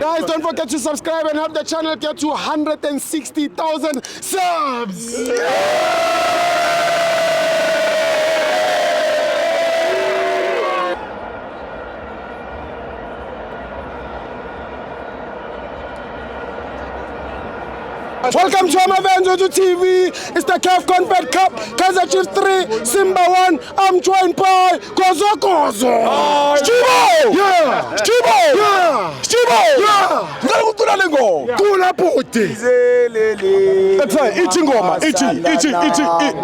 Guys, don't forget to subscribe and help the channel get to 160,000 subs. Welcome to Amavenzo TV. It's the CAF Confed Cup. Kaizer Chiefs 3, Simba 1. I'm joined by Kozo Kozo. Stibo! Yeah! Stibo! Yeah! Stibo! Yeah! Ngala lengo. Kula puti. Ichingoma.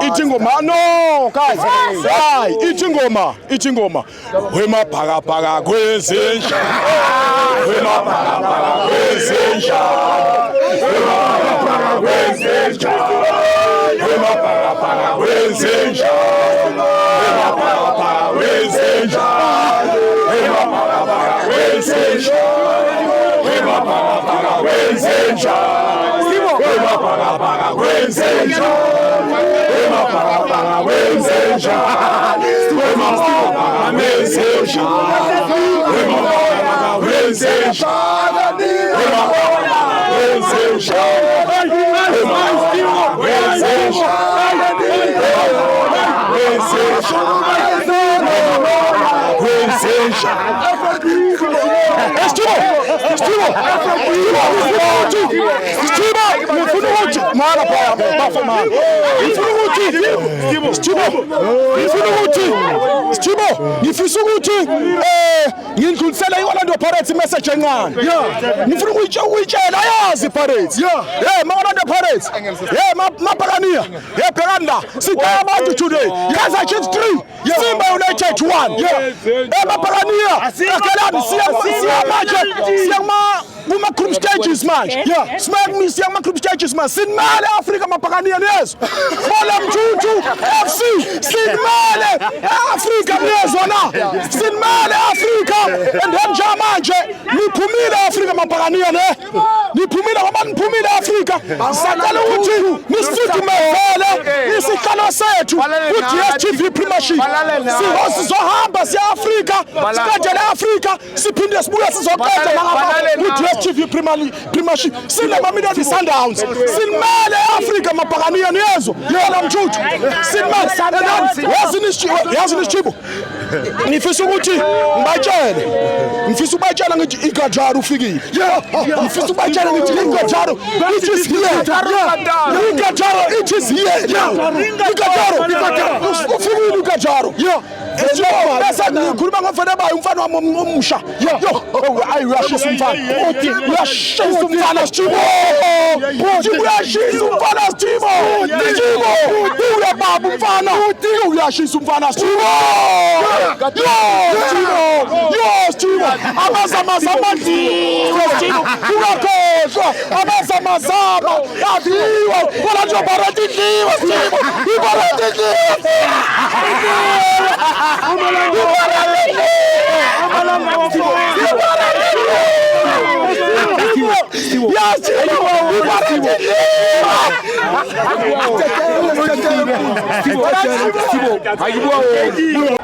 Ichingoma. No, guys. Hayi, Ichingoma. Wema phaka kwezenja. Wema phaka kwezenja. Wenzenja, ngidlulisela iOrlando Pirates message encane. Ngifuna ukuyitshela ayazi Pirates. Orlando Pirates. Mapakania. Bhekani la. Sithatha abantu today. Kaizer Chiefs 3, Simba United 1. Mapakania. Akelani siyama group stages manje. Smack me siyama group stages manje. Sinimale Africa mapakania nezo. Bola mjuju FC. Sinimale Africa nezo na. Sinimale Africa. And then manje niphumile Africa mapakania ne. Niphumile ngoba niphumile Africa. Sacela ukuthi nisifudumele isihlalo sethu ku-DStv Premiership. Sizohamba siya Africa. Siqedele Africa. Siphinde sibuye sizoqeda ku-DStv Premiership. Sinema Mamelodi Sundowns. Sinimele Africa mapakania nezo. Yona mjuju. Sinimele. Yazi nishibo. Ngifisa ukuthi ngifisa ubatshela ngithi iGajaro ufikile. Ngifisa ubatshela ngithi iGajaro it is here. iGajaro it is here. iGajaro ufikile iGajaro. Bese ngikhuluma ngomfana bayo umfana wami omusha. Uyashisa umfana. Uyashisa umfana Stibo. Uyashisa umfana Stibo. Uya baba umfana. Uyashisa umfana Stibo. Stibo. Abazama Stibo. Urakhohlwa. Abazama. Yadiwa. Wala nje baratidliwa Stibo. Ibaratidliwa. Stibo.